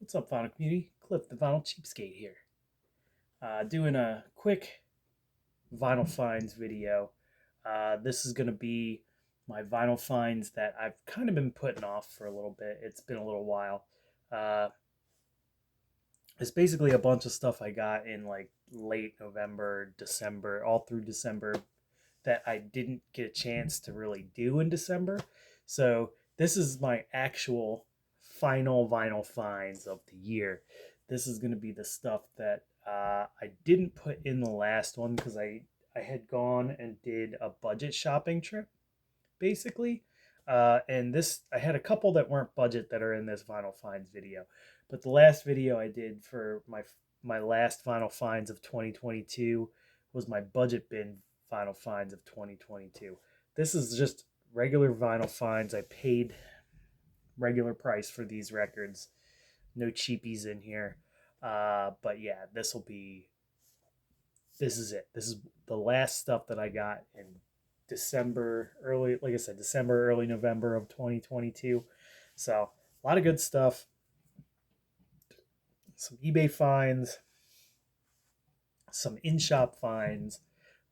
What's up, Vinyl community? Cliff, the Vinyl Cheapskate here. Doing a quick vinyl finds video. This is going to be my vinyl finds that I've kind of been putting off for a little bit. It's been a little while. Uh, it's basically a bunch of stuff I got in like late November, December, all through December that I didn't get a chance to really do in December. So this is my actual final vinyl finds of the year. This is going to be the stuff that I didn't put in the last one because I had gone and did a budget shopping trip basically. And this I had a couple that weren't budget that are in this vinyl finds video, but the last video I did for my last vinyl finds of 2022 was my budget bin vinyl finds of 2022. This is just regular vinyl finds. I paid regular price for these records, no cheapies in here. But yeah, this is it. This is the last stuff that I got in December, early, like I said, December, early November of 2022. So a lot of good stuff. Some eBay finds, some in-shop finds,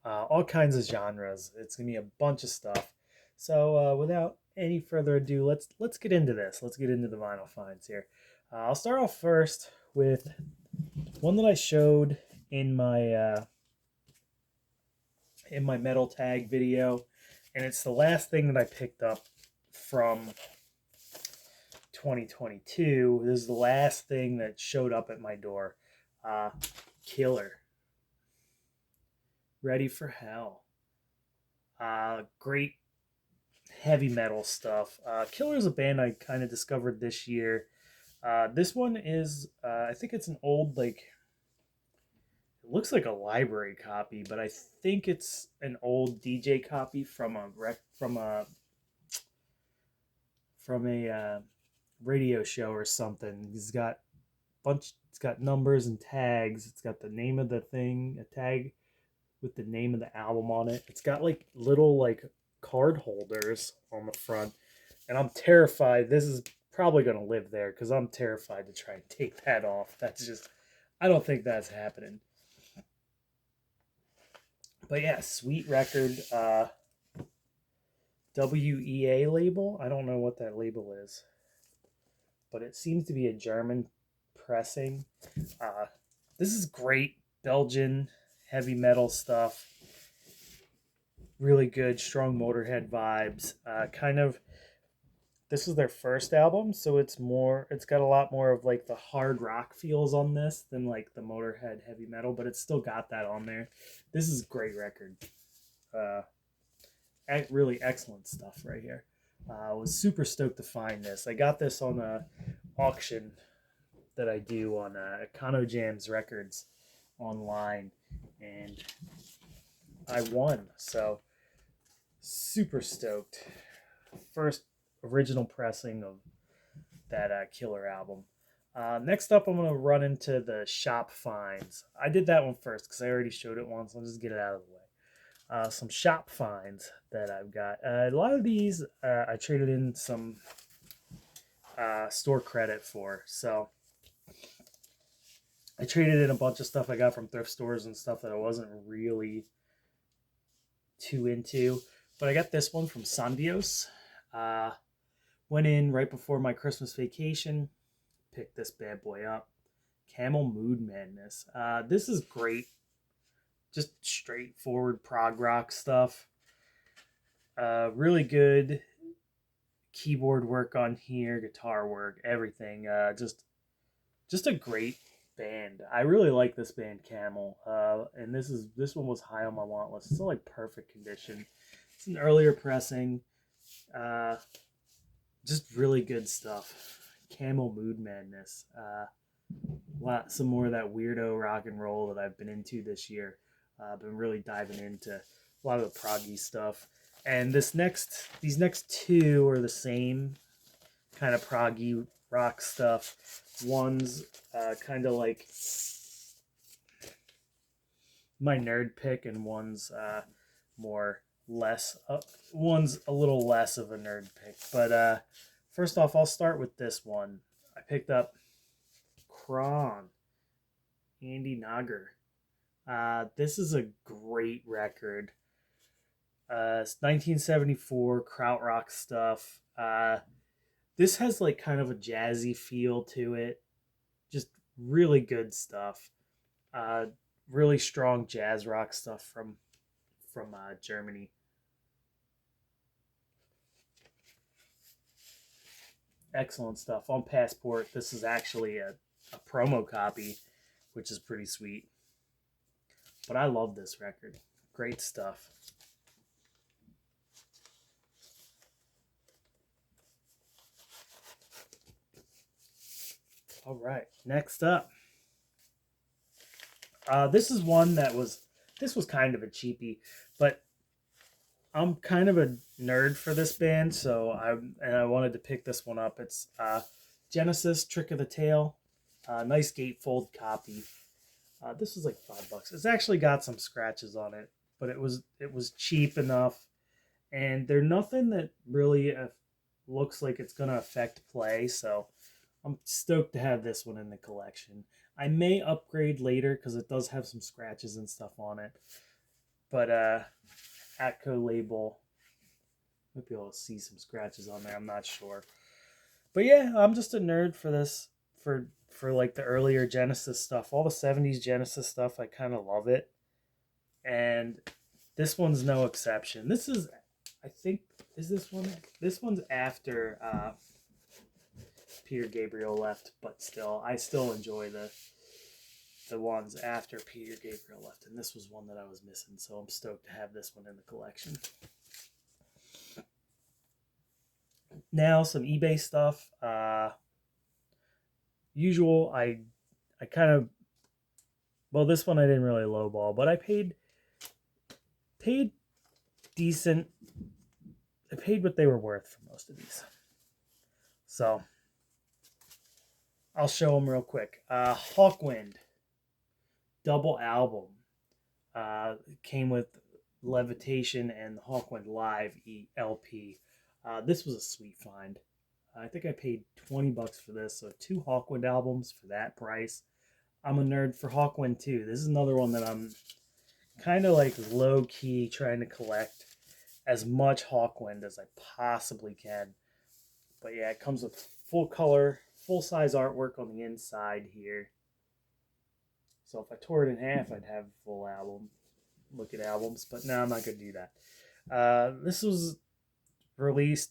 all kinds of genres. It's gonna be a bunch of stuff. So without any further ado, let's get into this. Let's get into the vinyl finds here. I'll start off first with one that I showed in my metal tag video, and it's the last thing that I picked up from 2022. This is the last thing that showed up at my door. Killer. Ready for Hell. Great heavy metal stuff. Killer is a band I kind of discovered this year. This one is, I think it's an old, like, it looks like a library copy, but I think it's an old DJ copy from a radio show or something. It's got numbers and tags. It's got the name of the thing, a tag with the name of the album on it. It's got like little like card holders on the front, and I'm terrified. This is probably going to live there because I'm terrified to try and take that off. I don't think that's happening. But yeah, sweet record. WEA label. I don't know what that label is, but it seems to be a German pressing. This is great Belgian heavy metal stuff. Really good, strong Motorhead vibes. This is their first album, so it's got a lot more of like the hard rock feels on this than like the Motorhead heavy metal, but it's still got that on there. This is a great record. Really excellent stuff right here. I was super stoked to find this. I got this on a auction that I do on Econo Jams Records online, and I won. So super stoked. First original pressing of that Killer album. Next up, I'm going to run into the shop finds. I did that one first because I already showed it once. I'll just get it out of the way. Some shop finds that I've got. A lot of these I traded in some store credit for. So I traded in a bunch of stuff I got from thrift stores and stuff that I wasn't really too into. But I got this one from Sandios. Went in right before my Christmas vacation. Picked this bad boy up. Camel Mood Madness. This is great. Just straightforward prog rock stuff. Really good keyboard work on here, guitar work, everything. Just a great band. I really like this band, Camel. And this one was high on my want list. It's in like perfect condition. It's an earlier pressing. Just really good stuff. Camel Mood Madness. Some more of that weirdo rock and roll that I've been into this year. I've been really diving into a lot of the proggy stuff. And these next two are the same kind of proggy rock stuff. One's kind of like my nerd pick, and one's one's a little less of a nerd pick. But first off, I'll start with this one. I picked up Kraan, Andy Noger. This is a great record. It's 1974 krautrock stuff. This has like kind of a jazzy feel to it. Just really good stuff. Uh, really strong jazz rock stuff from Germany. Excellent stuff. On Passport, this is actually a promo copy, which is pretty sweet. But I love this record. Great stuff. All right, next up. This is one this was kind of a cheapie, but I'm kind of a nerd for this band, so I wanted to pick this one up. It's Genesis, Trick of the Tail, nice gatefold copy. This was like $5. It's actually got some scratches on it, but it was cheap enough, and they're nothing that really looks like it's gonna affect play. So I'm stoked to have this one in the collection. I may upgrade later because it does have some scratches and stuff on it, but Atco label. Might be able to see some scratches on there. I'm not sure. But yeah, I'm just a nerd for this. For like the earlier Genesis stuff. All the 70s Genesis stuff, I kind of love it. And this one's no exception. This is, I think, is this one? This one's after Peter Gabriel left, but still, I still enjoy the ones after Peter Gabriel left, and this was one that I was missing, so I'm stoked to have this one in the collection. Now some eBay stuff. Usual, I kind of, well, this one I didn't really lowball, but I paid decent. I paid what they were worth for most of these, so I'll show them real quick. Hawkwind double album. Came with Levitation and the Hawkwind Live LP. This was a sweet find. I think I paid $20 for this, so 2 Hawkwind albums for that price. I'm a nerd for Hawkwind too. This is another one that I'm kind of like low-key trying to collect as much Hawkwind as I possibly can. But yeah, it comes with full color, full-size artwork on the inside here. So if I tore it in half, I'd have a full album. Look at albums, but no, I'm not going to do that. This was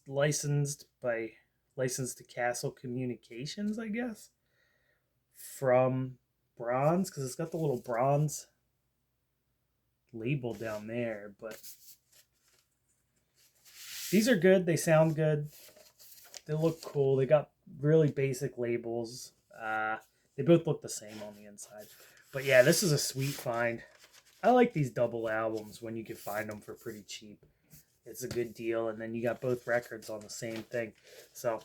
licensed to Castle Communications, I guess, from Bronze, because it's got the little bronze label down there. But these are good. They sound good. They look cool. They got really basic labels. They both look the same on the inside. But yeah, this is a sweet find. I like these double albums when you can find them for pretty cheap. It's a good deal, and then you got both records on the same thing. So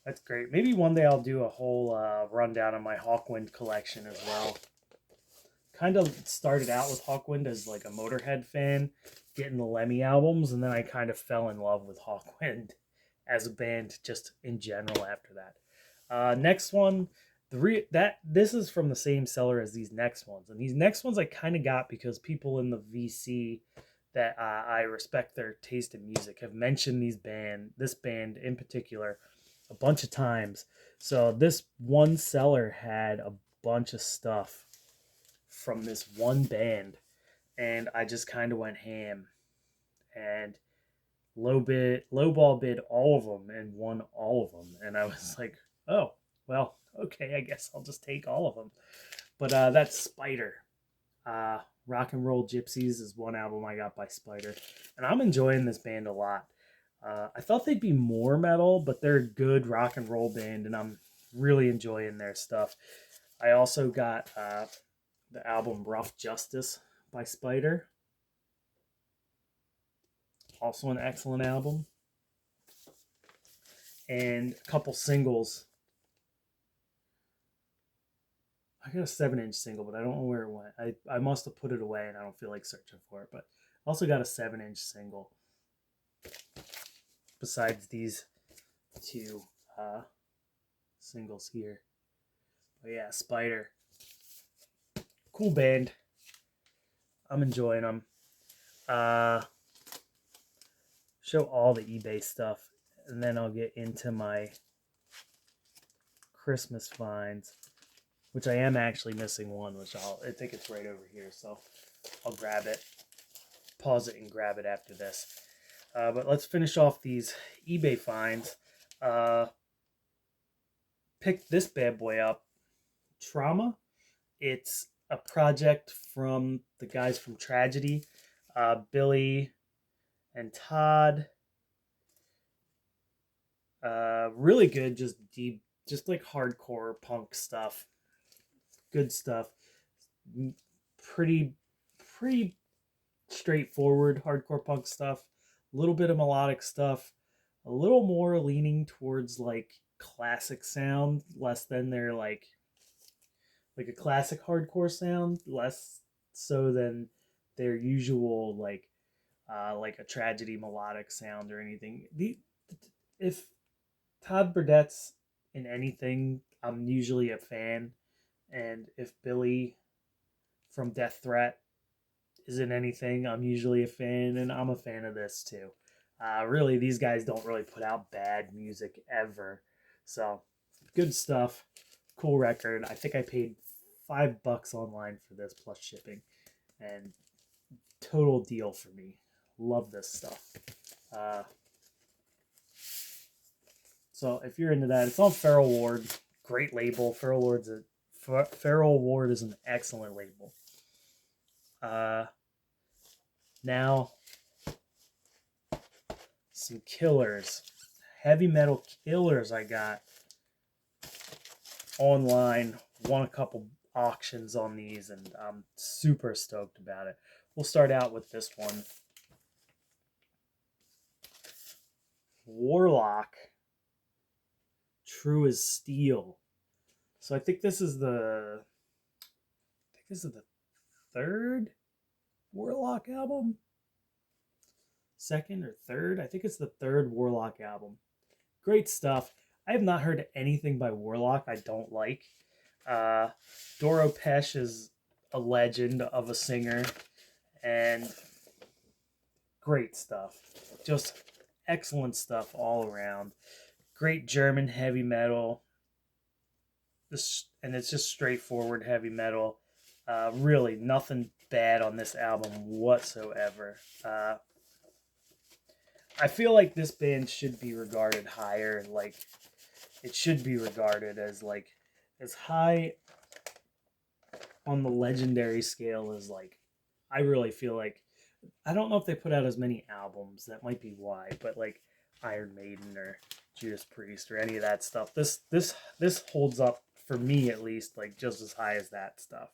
that's great. Maybe one day I'll do a whole rundown of my Hawkwind collection as well. Kind of started out with Hawkwind as like a Motorhead fan, getting the Lemmy albums, and then I kind of fell in love with Hawkwind as a band just in general after that. Next one, this is from the same seller as these next ones, and these next ones I kind of got because people in the VC that I respect their taste in music have mentioned this band in particular a bunch of times. So this one seller had a bunch of stuff from this one band, and I just kind of went ham and lowball bid all of them and won all of them. And I was like, oh, well, okay, I guess I'll just take all of them. But that's Spider. Rock and Roll Gypsies is one album I got by Spider, and I'm enjoying this band a lot. I thought they'd be more metal, but they're a good rock and roll band, and I'm really enjoying their stuff. I also got the album Rough Justice by Spider. Also an excellent album. And a couple singles. I got a 7-inch single, but I don't know where it went. I must have put it away, and I don't feel like searching for it. But I also got a 7-inch single. Besides these 2 singles here. But yeah, Spider. Cool band. I'm enjoying them. Show all the eBay stuff, and then I'll get into my Christmas finds, which I am actually missing one, which I think it's right over here, so I'll grab it, pause it, and grab it after this. But let's finish off these eBay finds. Picked this bad boy up, Trauma. It's a project from the guys from Tragedy, Billy and Todd. Really good, just deep, just like hardcore punk stuff. Good stuff. Pretty straightforward hardcore punk stuff. A little bit of melodic stuff. A little more leaning towards like classic sound, less than their like a classic hardcore sound, less so than their usual like a Tragedy melodic sound or anything. If Todd Burdett's in anything, I'm usually a fan, and if Billy from Death Threat is in anything, I'm usually a fan, and I'm a fan of this too. Really, these guys don't really put out bad music ever, so good stuff. Cool record. I think I paid $5 online for this plus shipping, and total deal for me. Love this stuff. So if you're into that, it's on Feral Ward. Great label. Feral Ward is an excellent label. Now some killers, heavy metal killers. I got online. Won a couple auctions on these, and I'm super stoked about it. We'll start out with this one. Warlock, True as Steele. So I think this is the third Warlock album. Second or third? I think it's the third Warlock album. Great stuff. I have not heard anything by Warlock I don't like. Doro Pesh is a legend of a singer, and great stuff. Just excellent stuff all around. Great German heavy metal. And it's just straightforward heavy metal. Really nothing bad on this album whatsoever. I feel like this band should be regarded higher. Like, it should be regarded as like as high on the legendary scale as like, I really feel like, I don't know if they put out as many albums. That might be why, but like Iron Maiden or Judas Priest or any of that stuff. This holds up for me at least, like just as high as that stuff.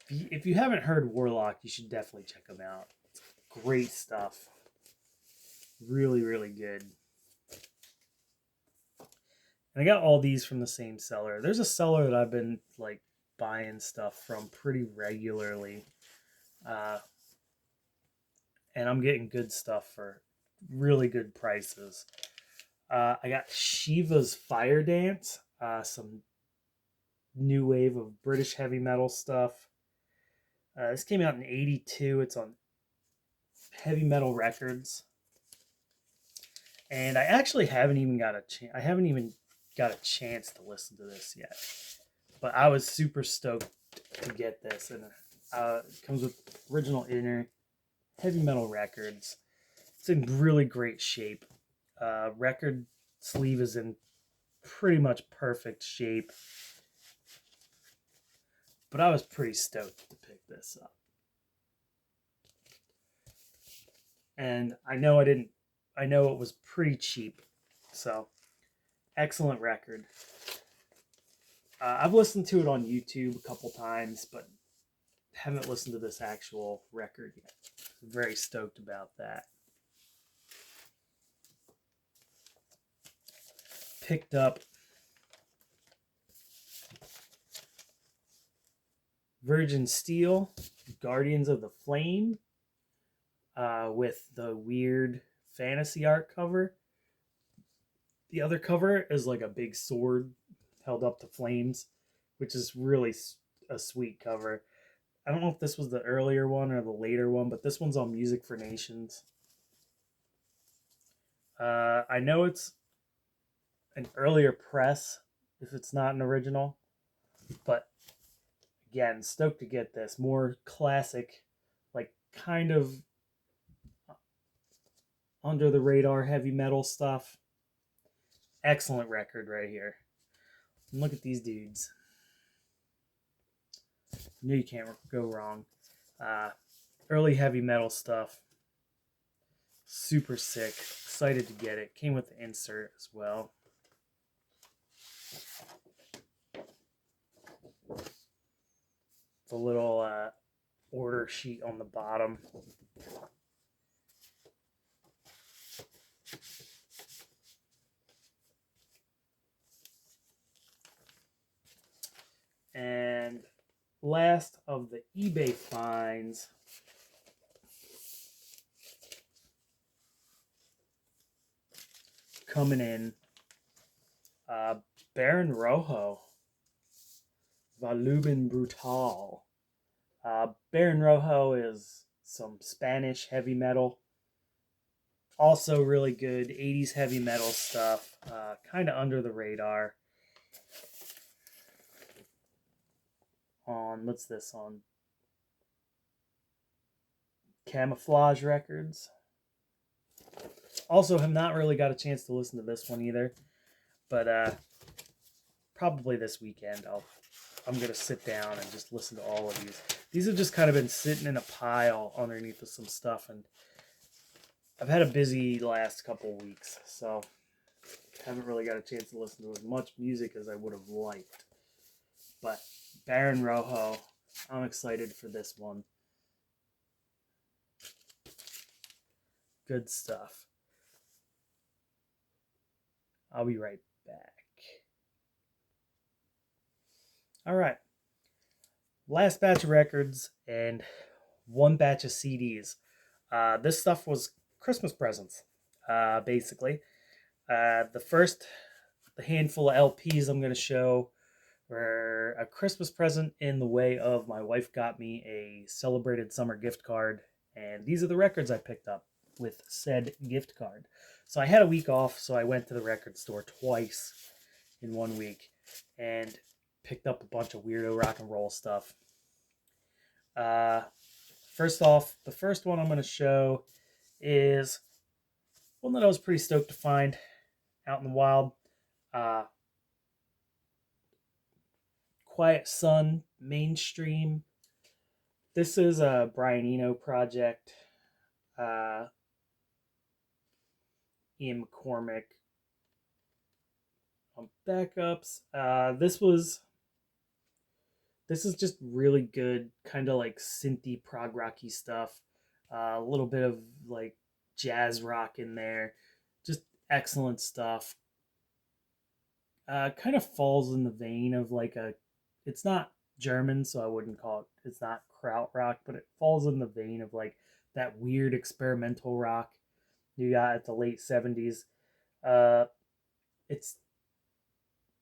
If you haven't heard Warlock, you should definitely check them out. It's great stuff. Really, really good. And I got all these from the same seller. There's a seller that I've been like buying stuff from pretty regularly. And I'm getting good stuff for really good prices. I got Shiva's Firedance, some new wave of British heavy metal stuff. This came out in '82. It's on Heavy Metal Records. And I actually haven't even got a chance to listen to this yet. But I was super stoked to get this, and it comes with original inner Heavy Metal Records. It's in really great shape. Record sleeve is in pretty much perfect shape. But I was pretty stoked to pick this up. And I know it was pretty cheap. So, excellent record. I've listened to it on YouTube a couple times, but haven't listened to this actual record yet. I'm very stoked about that. Picked up Virgin Steel, Guardians of the Flame, with the weird fantasy art cover. The other cover is like a big sword Held Up to Flames, which is really a sweet cover. I don't know if this was the earlier one or the later one, but this one's on Music for Nations. I know it's an earlier press if it's not an original, but again, stoked to get this. More classic, like kind of under the radar heavy metal stuff. Excellent record right here. And look at these dudes. You know you can't go wrong. Early heavy metal stuff. Super sick. Excited to get it. Came with the insert as well. The little order sheet on the bottom. And last of the eBay finds, coming in, Baron Rojo, Volumen Brutal. Baron Rojo is some Spanish heavy metal. Also really good 80s heavy metal stuff. Kind of under the radar. On, what's this on? Camouflage Records. Also have not really got a chance to listen to this one either. But probably this weekend I'm going to sit down and just listen to all of these. These have just kind of been sitting in a pile underneath of some stuff, and I've had a busy last couple weeks, so haven't really got a chance to listen to as much music as I would have liked. But Baron Rojo, I'm excited for this one. Good stuff. I'll be right back. All right. Last batch of records and one batch of CDs. This stuff was Christmas presents, basically. The handful of LPs I'm going to show were a Christmas present in the way of my wife got me a celebrated summer gift card, and these are the records I picked up with said gift card. So I had a week off, so I went to the record store twice in 1 week and picked up a bunch of weirdo rock and roll stuff. First off, the first one I'm going to show is one that I was pretty stoked to find out in the wild. Quiet Sun, Mainstream. This is a Brian Eno project. Ian McCormick on backups. This is just really good, kind of like synthy prog rocky stuff. A little bit of like jazz rock in there. Just excellent stuff. Kind of falls in the vein of like it's not German, so I wouldn't call it's not krautrock, but it falls in the vein of like that weird experimental rock you got at the late 70s. It's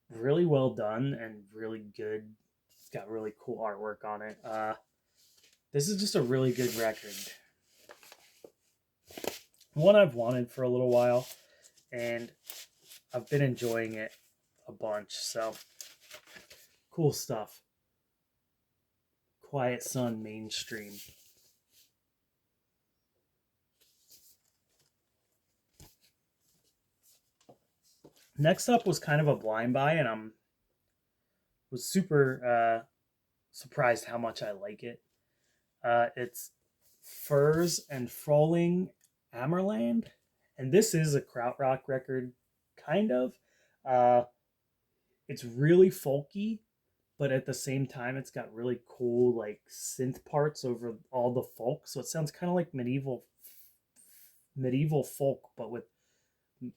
really well done and really good. It's got really cool artwork on it. This is just a really good record. One I've wanted for a little while, and I've been enjoying it a bunch. So, cool stuff. Quiet Sun, Mainstream. Next up was kind of a blind buy, and I was super surprised how much I like it. It's Forhs and Fröhling, Ammerland, and this is a krautrock record, kind of. It's really folky, but at the same time, it's got really cool like synth parts over all the folk, so it sounds kind of like medieval folk, but with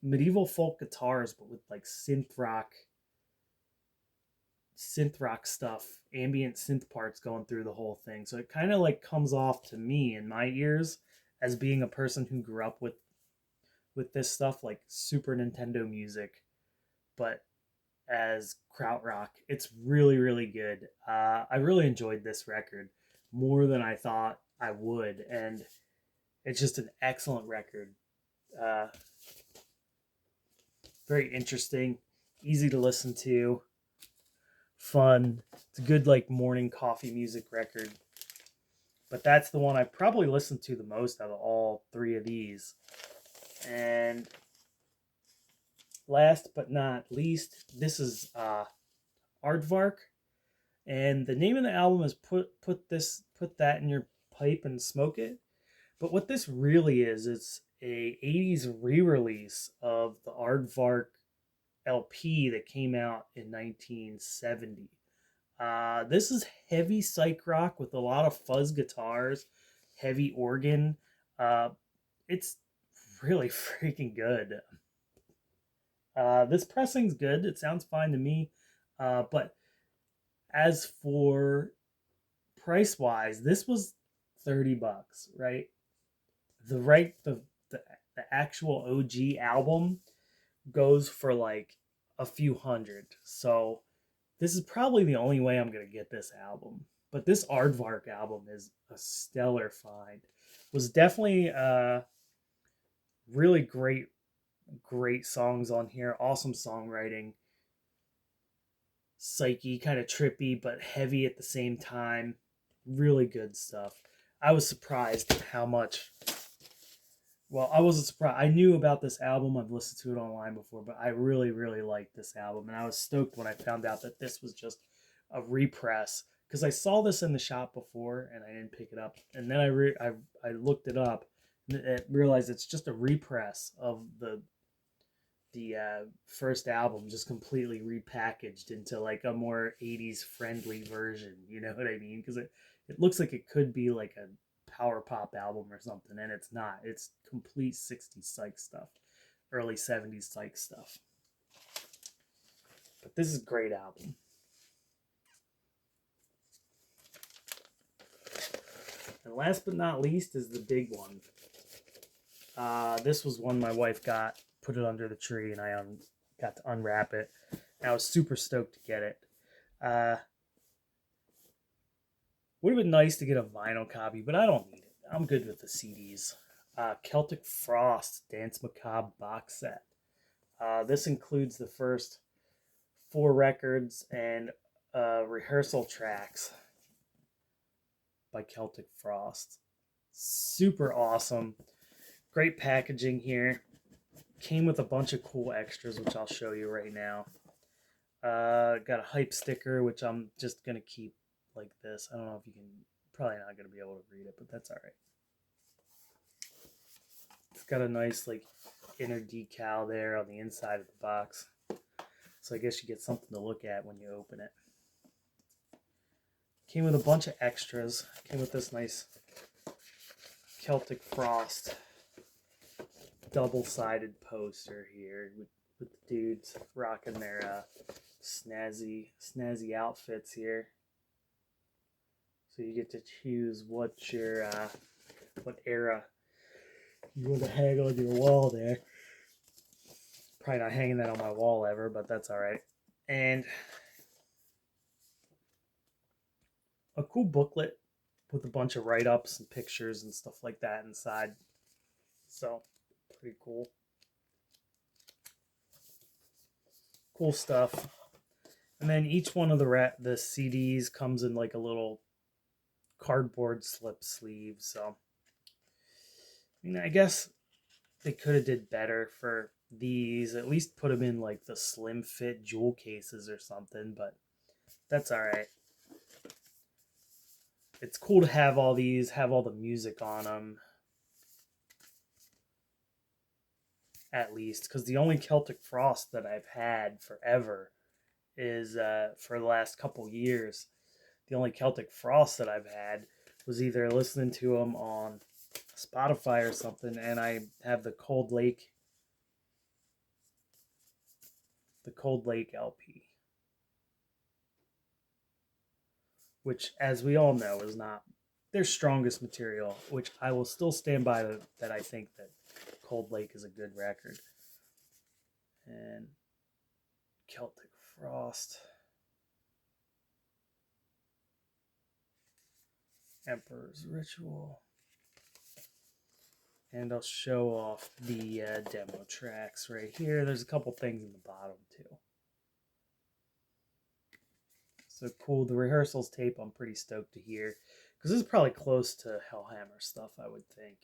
medieval folk guitars, but with like synth rock stuff, ambient synth parts going through the whole thing. So it kind of like comes off to me in my ears as being a person who grew up with this stuff like Super Nintendo music, but as krautrock. It's really, really good. I really enjoyed this record more than I thought I would, and it's just an excellent record. Uh, very interesting, easy to listen to, fun. It's a good like morning coffee music record. But that's the one I probably listened to the most out of all three of these. And last but not least, this is Aardvark, and the name of the album is put that in your pipe and smoke it. But what this really is, it's a 80s re-release of the Aardvark LP that came out in 1970. This is heavy psych rock with a lot of fuzz guitars, heavy organ. It's really freaking good. This pressing's good. It sounds fine to me. But as for price wise, this was $30, right? The actual OG album goes for like a few hundred. So this is probably the only way I'm gonna get this album. But this Aardvark album is a stellar find. Was definitely really great songs on here. Awesome songwriting. Psyche, kind of trippy but heavy at the same time. Really good stuff. I was surprised at how much. Well, I wasn't surprised. I knew about this album. I've listened to it online before, but I really, really liked this album. And I was stoked when I found out that this was just a repress. Because I saw this in the shop before and I didn't pick it up. And then I looked it up and realized it's just a repress of the first album, just completely repackaged into like a more 80s friendly version. You know what I mean? Because it looks like it could be like a power pop album or something, and it's not. It's complete 60s psych stuff, early 70s psych stuff. But this is a great album. And last but not least is the big one. This was one my wife got, put it under the tree, and I got to unwrap it. And I was super stoked to get it. Would have been nice to get a vinyl copy, but I don't need it. I'm good with the CDs. Celtic Frost Dance Macabre box set. This includes the first 4 records and rehearsal tracks by Celtic Frost. Super awesome. Great packaging here. Came with a bunch of cool extras, which I'll show you right now. Got a hype sticker, which I'm just going to keep like this. I don't know if you can, probably not going to be able to read it, but that's all right. It's got a nice like inner decal there on the inside of the box. So I guess you get something to look at when you open it. Came with a bunch of extras. Came with this nice Celtic Frost double-sided poster here with the dudes rocking their snazzy outfits here. So you get to choose what era you want to hang on your wall there. Probably not hanging that on my wall ever, but that's all right. And a cool booklet with a bunch of write-ups and pictures and stuff like that inside. So pretty cool. Cool stuff. And then each one of the CDs comes in like a little cardboard slip sleeve. So I mean, I guess they could have did better for these. At least put them in like the slim fit jewel cases or something. But that's all right. It's cool to have all these, have all the music on them. At least, because the only Celtic Frost that I've had forever is for the last couple years. The only Celtic Frost that I've had was either listening to them on Spotify or something, and I have the Cold Lake LP, which, as we all know, is not their strongest material, which I will still stand by that I think that Cold Lake is a good record. And Celtic Frost. Emperor's Ritual. And I'll show off the demo tracks right here. There's a couple things in the bottom too. So cool. The rehearsals tape I'm pretty stoked to hear, because this is probably close to Hellhammer stuff, I would think.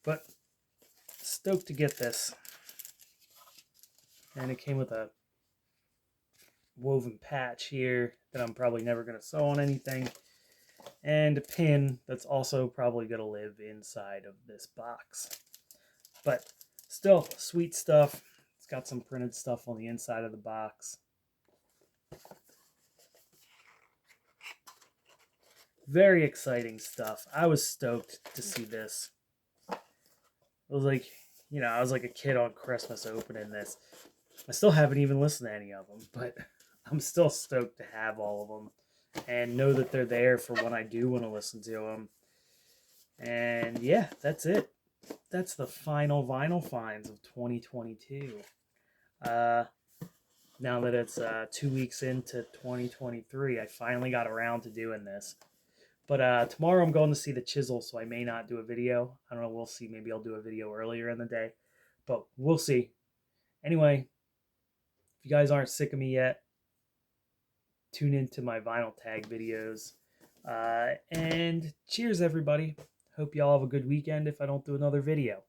But stoked to get this. And it came with a woven patch here that I'm probably never going to sew on anything. And a pin that's also probably going to live inside of this box. But still, sweet stuff. It's got some printed stuff on the inside of the box. Very exciting stuff. I was stoked to see this. It was like, you know, I was like a kid on Christmas opening this. I still haven't even listened to any of them, but I'm still stoked to have all of them and know that they're there for when I do want to listen to them. And yeah, that's it. That's the final vinyl finds of 2022. Now that it's 2 weeks into 2023, I finally got around to doing this. But tomorrow I'm going to see the Chisel, so I may not do a video. I don't know, we'll see. Maybe I'll do a video earlier in the day, but we'll see. Anyway, if you guys aren't sick of me yet, tune into my vinyl tag videos. And cheers, everybody. Hope y'all have a good weekend if I don't do another video.